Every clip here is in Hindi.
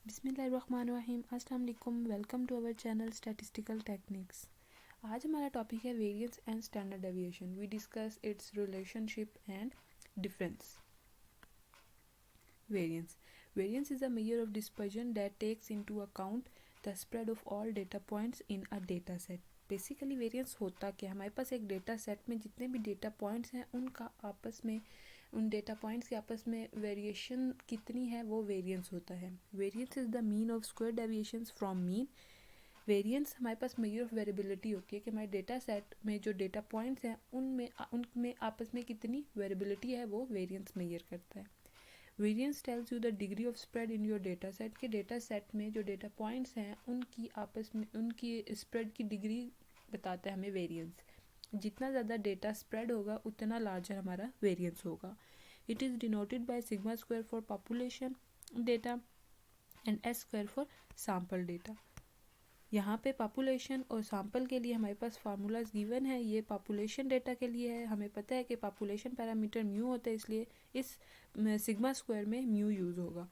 बिस्मिल्लाहिर्रहमानिर्रहीम। अस्सलाम वालेकुम। Welcome to our channel statistical techniques. आज हमारा टॉपिक है variance and standard deviation. We discuss its relationship and difference. Variance is a measure of dispersion that takes into account the spread of all data points in a data set. Basically variance होता क्या, हमारे पास एक डेटा सेट में जितने भी डेटा पॉइंट्स हैं उनका आपस में, उन डेटा पॉइंट्स के आपस में वेरिएशन कितनी है वो वेरिएंस होता है। Variance is the mean of square deviations from mean. Variance हमारे पास मेजर ऑफ वेरिएबिलिटी होती है कि हमारे डेटा सेट में जो डेटा पॉइंट्स हैं उनमें आपस में कितनी वेरिएबिलिटी है वो वेरिएंस मेजर करता है। Variance tells you the degree of spread in your data set, के डेटा सेट में जो डेटा पॉइंट्स हैं उनकी आपस में उनकी स्प्रेड की डिग्री बताता है हमें वेरिएंस। जितना ज़्यादा डेटा स्प्रेड होगा उतना लार्जर हमारा वेरिएंस होगा। It is denoted by sigma square for population data and S square for sample data. यहाँ पे पॉपुलेशन और सैम्पल के लिए हमारे पास फार्मूलाज गिवन है। ये पॉपुलेशन डेटा के लिए है, हमें पता है कि पॉपुलेशन पैरामीटर म्यू होता है, इसलिए इस सिग्मा स्क्वायर में म्यू यूज़ होगा।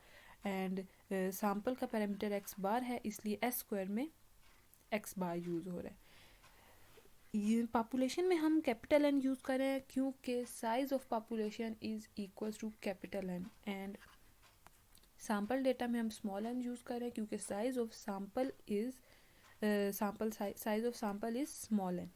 एंड सैम्पल का पैरामीटर एक्स बार है, इसलिए एस स्क्वायर में एक्स बार यूज़ हो रहा है। ये पॉपुलेशन में हम कैपिटल एन यूज़ करें क्योंकि size of population is equals to capital N. And sample data में हम स्मॉल एन यूज़ करें क्योंकि size of sample is size of sample is small n.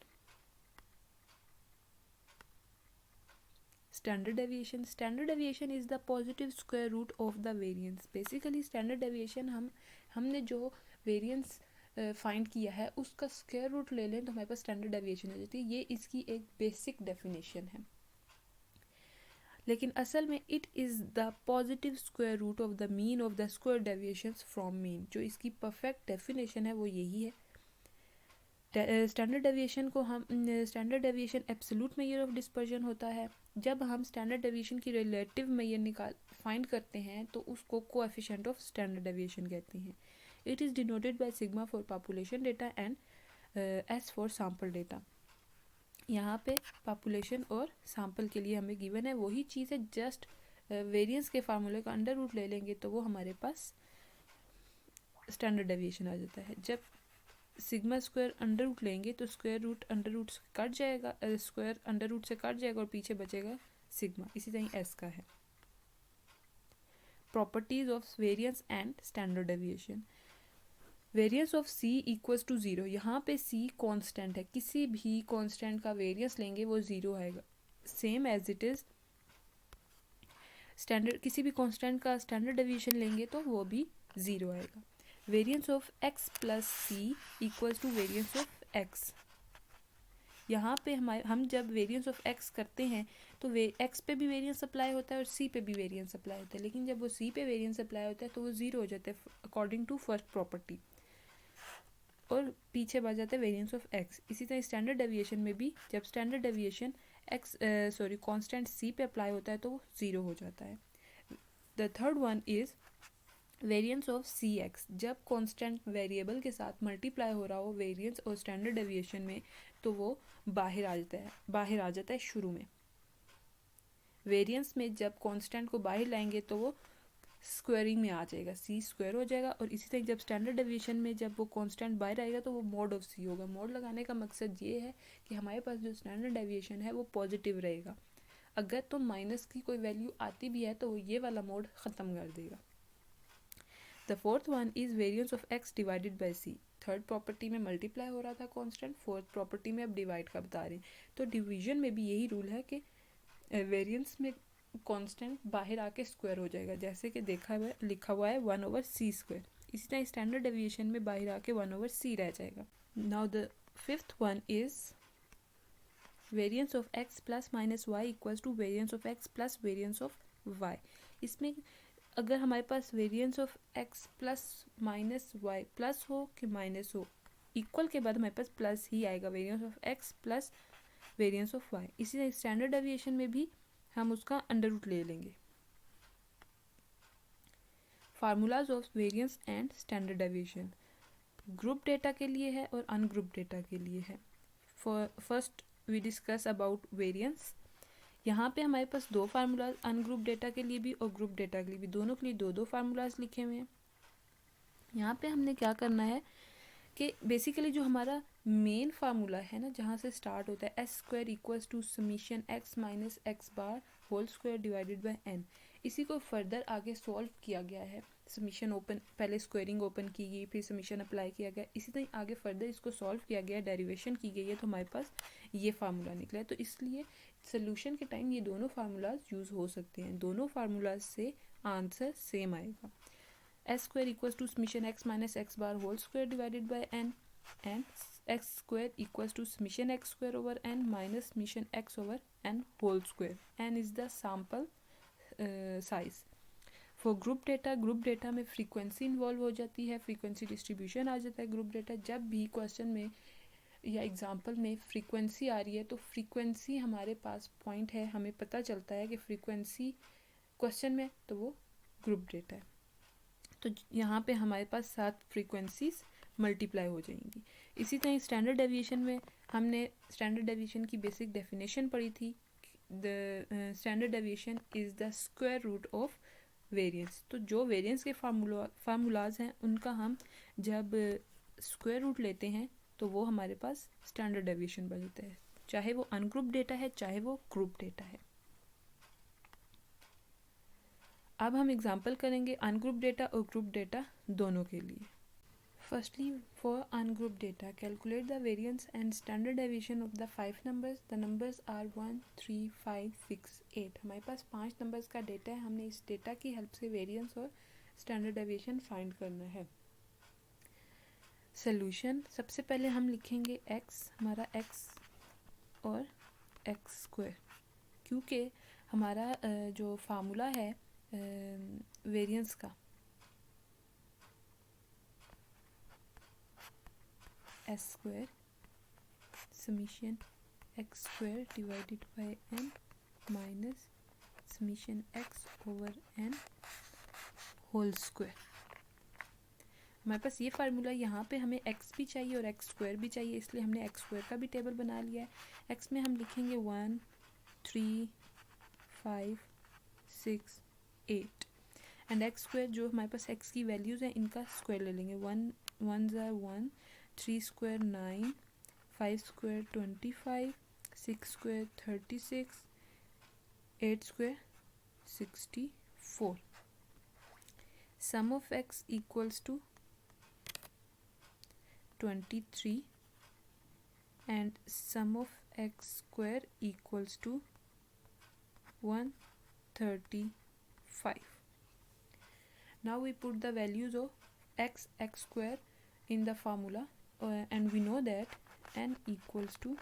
Standard deviation is the positive square root of the variance. Basically standard deviation हमने जो variance फाइंड किया है उसका स्क्वायर रूट ले लें तो हमारे पास स्टैंडर्ड डेविएशन हो जाती है। ये इसकी एक बेसिक डेफिनेशन है, लेकिन असल में it is the positive square root of the mean of the square deviations from mean. जो इसकी परफेक्ट डेफिनेशन है वो यही है। Standard deviation absolute measure of dispersion होता है। जब हम स्टैंडर्ड डेविएशन की रिलेटिव मेजर फाइंड करते हैं तो उसको कोएफिशिएंट ऑफ स्टैंडर्ड डेविएशन कहते हैं। It is denoted by sigma for population data and S for sample data. यहाँ पे पॉपुलेशन और सैम्पल के लिए हमें गिवन है वही चीज़ है, जस्ट वेरिएंस के फार्मूले का अंडर रूट ले लेंगे तो वो हमारे पास स्टैंडर्ड डेविएशन आ जाता है। जब सिग्मा स्क्वायर अंडर रूट लेंगे तो स्क्वायर रूट अंडर रूट से कट जाएगा, स्क्वायर अंडर रूट से कट जाएगा और पीछे बचेगा सिग्मा। इसी तरह एस का है। Properties of variance and standard deviation. Variance of c equals to zero. यहाँ पे सी कांस्टेंट है, किसी भी कांस्टेंट का वेरिएंस लेंगे वो ज़ीरो आएगा। Same as it is standard, किसी भी कांस्टेंट का स्टैंडर्ड डेविएशन लेंगे तो वो भी ज़ीरो आएगा। Variance of x plus c equals to variance of x। यहाँ पे हम जब वेरिएंस ऑफ x करते हैं तो x पे भी वेरिएंस अप्लाई होता है और c पे भी वेरिएंस अप्लाई होता है, लेकिन जब वो c पे वेरिएंस अप्लाई होता है तो वो ज़ीरो हो जाता है अकॉर्डिंग टू फर्स्ट प्रॉपर्टी और पीछे बच जाता है वेरिएंस ऑफ x। इसी तरह स्टैंडर्ड डेविएशन में भी जब स्टैंडर्ड डेविएशन कांस्टेंट c पे अप्लाई होता है तो वो ज़ीरो हो जाता है। The third one is variance of c x. जब कांस्टेंट वेरिएबल के साथ मल्टीप्लाई हो रहा हो वेरिएंस और स्टैंडर्ड डेविएशन में तो वो बाहर आ जाता है शुरू में। वेरिएंस में जब कांस्टेंट को बाहर लाएंगे तो वो स्क्वायरिंग में आ जाएगा, सी स्क्वायर हो जाएगा। और इसी तरह जब स्टैंडर्ड डेविएशन में जब वो कांस्टेंट बाहर आएगा तो वो मॉड ऑफ सी होगा। मॉड लगाने का मकसद ये है कि हमारे पास जो स्टैंडर्ड डेविएशन है वो पॉजिटिव रहेगा। अगर तो माइनस की कोई वैल्यू आती भी है तो वो ये वाला मोड ख़त्म कर देगा। The fourth one is variance of x divided by c। Third property में मल्टीप्लाई हो रहा था कांस्टेंट, फोर्थ प्रॉपर्टी में अब डिवाइड का बता रहे हैं। तो डिवीजन में भी यही रूल है कि वेरिएंस में कांस्टेंट बाहर आके स्क्वायर हो जाएगा, जैसे कि लिखा हुआ है 1/c स्क्वायर। इसी तरह स्टैंडर्ड डेविएशन में बाहर आके 1/c रह जाएगा। Now the fifth one is variance of x plus minus y equals to variance of x plus variance of y। इसमें अगर हमारे पास variance of x plus minus y plus हो कि माइनस हो, इक्वल के बाद हमारे पास प्लस ही आएगा, variance of x plus variance of y। इसी तरह स्टैंडर्ड डेविएशन में भी हम उसका अंडर रूट ले लेंगे। Formulas of variance and standard deviation group data के लिए है और अनग्रुप डेटा के लिए है। First we discuss about variance. यहाँ पे हमारे पास दो फार्मूलाज अनग्रुप डेटा के लिए भी और ग्रुप डेटा के लिए भी, दोनों के लिए दो फार्मूलाज लिखे हुए हैं। यहाँ पे हमने क्या करना है कि बेसिकली जो हमारा मेन फार्मूला है ना, जहाँ से स्टार्ट होता है s square equals to summation x minus x bar whole square divided by n, इसी को फर्दर आगे सॉल्व किया गया है। समीशन ओपन, पहले स्क्वायरिंग ओपन की गई, फिर समीशन अप्लाई किया गया, इसी तरह आगे फर्दर इसको सॉल्व किया गया, डेरिवेशन की गई है, तो हमारे पास ये फार्मूला निकला है। तो इसलिए सोल्यूशन के टाइम ये दोनों फार्मूलाज यूज़ हो सकते हैं, दोनों फार्मूलाज से आंसर सेम आएगा। S square equals to summation x minus x bar whole square divided by n, and x square equals to summation x square over n minus summation x over n whole square. N is the sample size. For group data में फ्रीक्वेंसी इन्वॉल्व हो जाती है, फ्रीक्वेंसी डिस्ट्रीब्यूशन आ जाता है ग्रुप डेटा। जब भी क्वेश्चन में या एग्जाम्पल में फ्रीक्वेंसी आ रही है तो फ्रीक्वेंसी हमारे पास पॉइंट है, हमें पता चलता है कि फ्रीक्वेंसी क्वेश्चन में, तो वो ग्रुप डेटा है। तो यहाँ पे हमारे पास 7 फ्रीक्वेंसीज मल्टीप्लाई हो जाएंगी। इसी तरह स्टैंडर्ड डेविएशन में हमने स्टैंडर्ड डेविएशन की बेसिक डेफिनेशन पढ़ी थी। The standard deviation is the square root of variance. तो जो वेरिएंस के फार्मूलाज हैं उनका हम जब स्क्वायर रूट लेते हैं तो वो हमारे पास स्टैंडर्ड डेविएशन बनता है, चाहे वो अनग्रुप डेटा है चाहे वो ग्रुप डेटा है। अब हम एग्जांपल करेंगे अनग्रुप डेटा और ग्रुप डेटा दोनों के लिए। Firstly for ungroup data calculate the variance and standard deviation of the 5 numbers. The numbers are 1, 3, 5, 6, 8। हमारे पास 5 नंबर्स का डेटा है, हमने इस डेटा की हेल्प से वेरिएंस और स्टैंडर्ड डेविएशन फाइंड करना है। सोल्यूशन, सबसे पहले हम लिखेंगे x, हमारा x और x स्क्वायर, क्योंकि हमारा जो फार्मूला है वेरिएंस का s square summation x square divided by n minus summation x over n whole square. हमारे पास ये फार्मूला, यहाँ पे हमें x भी चाहिए और x स्क्वायर भी चाहिए, इसलिए हमने x स्क्वायर का भी टेबल बना लिया है। x में हम लिखेंगे 1, 3, 5, 6, 8 एंड एक्स स्क्वायर जो हमारे पास x की वैल्यूज़ हैं इनका स्क्वायर ले लेंगे। 1 1 1, 3 square 9, 5 square 25, 6 square 36, 8 square 64। Sum of x equals to 23 and sum of x square equals to 135. Now we put the values of x square in the formula and we know that n equals to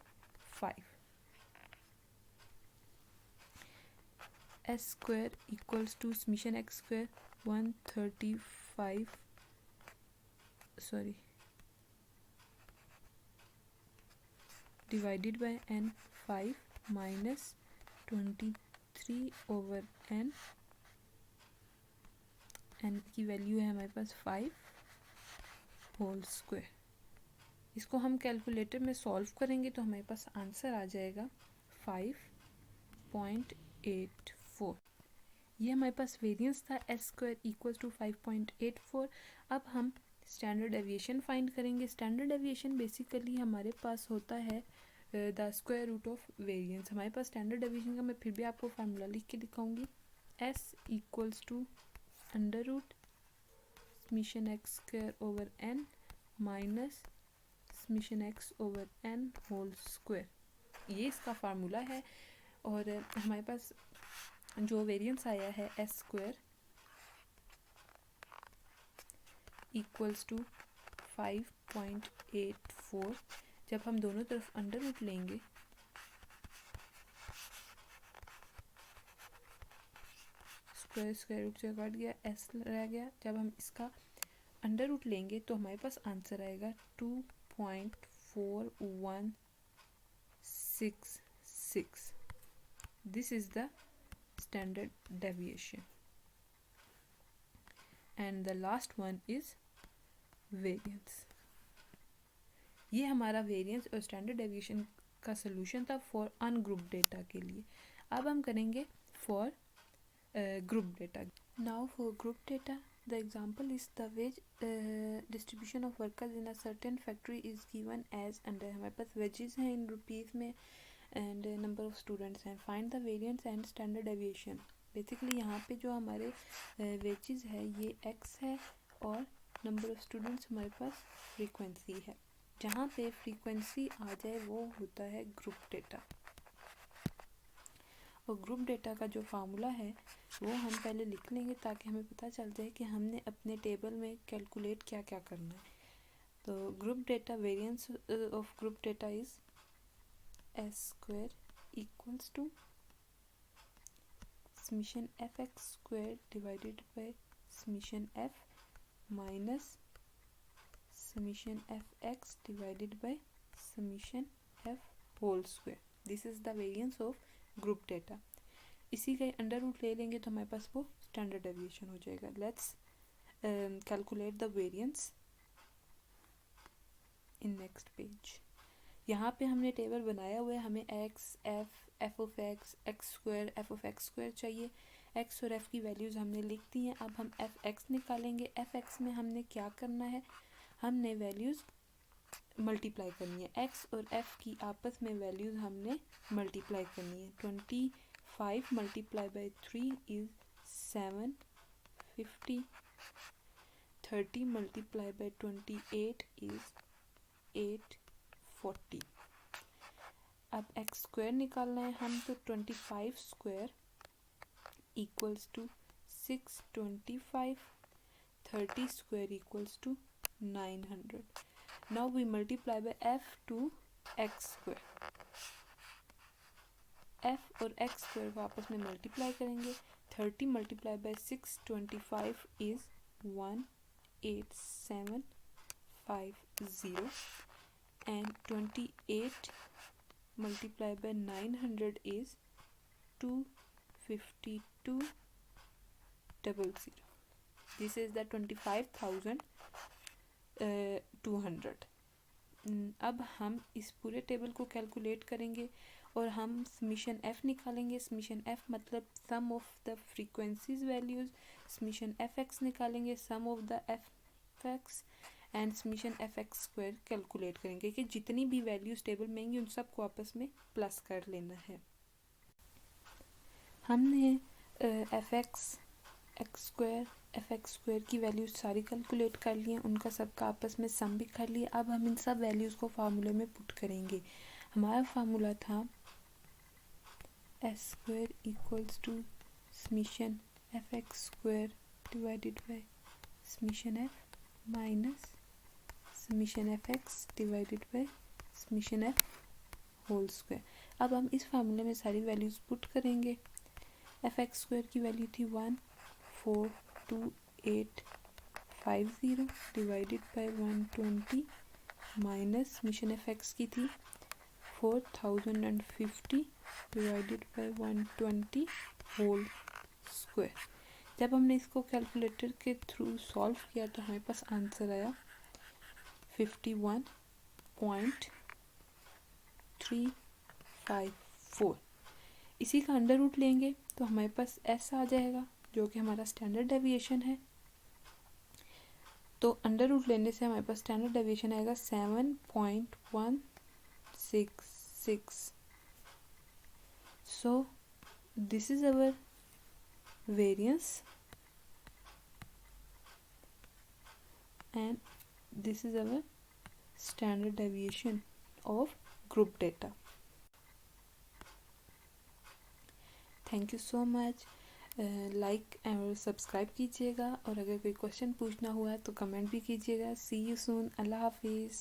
5. S square equals to summation x square 135, divided by n 5 minus 23 over n की वैल्यू है हमारे पास 5 होल स्क्वायर। इसको हम कैलकुलेटर में सॉल्व करेंगे तो हमारे पास आंसर आ जाएगा 5.84। ये हमारे पास वेरिएंस था एस स्क्वायर इक्वल्स टू 5.84। अब हम स्टैंडर्ड डेविएशन फाइंड करेंगे। स्टैंडर्ड डेविएशन बेसिकली हमारे पास होता है the square root of variance. हमारे पास स्टैंडर्ड डेविएशन का मैं फिर भी आपको फार्मूला लिख के दिखाऊंगी। S equals to under root summation x square over n minus summation x over n whole square, ये इसका फार्मूला है। और हमारे पास जो वेरिएंस आया है एस स्क्वायर इक्वल्स टू 5.84। जब हम दोनों तरफ अंडर रूट लेंगे स्क्वायर रूट से कट गया, एस रह गया। जब हम इसका अंडर रूट लेंगे तो हमारे पास आंसर आएगा 2.4166। This is the standard deviation and the last one is variance। ये हमारा वेरिएंस और स्टैंडर्ड डेविएशन का सलूशन था फॉर अनग्रुप डेटा के लिए। अब हम करेंगे for group data. Now for group data The example is the wage distribution of workers in a certain factory is given as under. हमारे पास wages हैं in rupees में and number of students हैं. Find the variance and standard deviation. Basically यहाँ पे जो हमारे wages है ये x है और number of students हमारे पास frequency है. जहाँ पे frequency आ जाए वो होता है group data. और ग्रुप डेटा का जो फार्मूला है वो हम पहले लिख लेंगे ताकि हमें पता चल जाए कि हमने अपने टेबल में कैलकुलेट क्या क्या करना है. तो group data variance of group data is s square equals to summation f x square divided by summation f minus summation f x divided by summation f whole square. This is the variance of group data. इसी का अंडर रूट ले लेंगे तो हमारे पास वो स्टैंडर्ड डेविएशन हो जाएगा. Let's calculate the variance in next page. यहाँ पे हमने टेबल बनाया हुआ है. हमें x F of x x square F of x square चाहिए. एक्स और एफ की वैल्यूज़ हमने लिख दी हैं. अब हम एफ एक्स निकालेंगे. एफ एक्स में हमने क्या करना है, हमने वैल्यूज़ मल्टीप्लाई करनी है. एक्स और एफ की आपस में वैल्यूज़ हमने मल्टीप्लाई करनी है. 25 multiply by 3 is 750. 30 multiply by 28 is 840. अब एक्स स्क्वायर निकालना है हम तो 25 square equals to 625. 30 square equals to 900. Now we multiply by f to x square. f और x square को आपस में मल्टीप्लाई करेंगे. 30 multiply by 625 is 18750 and 28 multiplied by 900 is 25200. This is the 25,200. अब हम इस पूरे टेबल को कैलकुलेट करेंगे और हम समीशन एफ निकालेंगे. समीशन एफ मतलब sum of the frequencies values. Summation f x निकालेंगे, sum of the f x and summation f x square calculate करेंगे कि जितनी भी वैल्यूज़ टेबल में आएंगी उन सबको आपस में प्लस कर लेना है. हमने F x square F x square की वैल्यूज़ सारी कैलकुलेट कर ली हैं. उनका सबका आपस में सम भी कर लिया. अब हम इन सब वैल्यूज़ को फार्मूले में पुट करेंगे. हमारा फार्मूला था s square equals to summation f x square divided by summation f minus summation f x divided by summation f whole square. अब हम इस फार्मूले में सारी वैल्यूज़ पुट करेंगे. एफ एक्स स्क्वायर की वैल्यू थी 142,850 divided by 120 minus summation f x की थी 4050 डिवाइडेड बाय 120 होल स्क्वायर. जब हमने इसको कैलकुलेटर के थ्रू सॉल्व किया तो हमारे पास आंसर आया 51.354. इसी का अंडर रूट लेंगे तो हमारे पास एस आ जाएगा जो कि हमारा स्टैंडर्ड डेविएशन है. तो अंडर रूट लेने से हमारे पास स्टैंडर्ड डेविएशन आएगा 7.166. So this is our variance and this is our standard deviation of group data. Thank you so much. Like और सब्सक्राइब कीजिएगा और अगर कोई क्वेश्चन पूछना हुआ तो कमेंट भी कीजिएगा. सी यू सून. अल्लाह हाफिज़.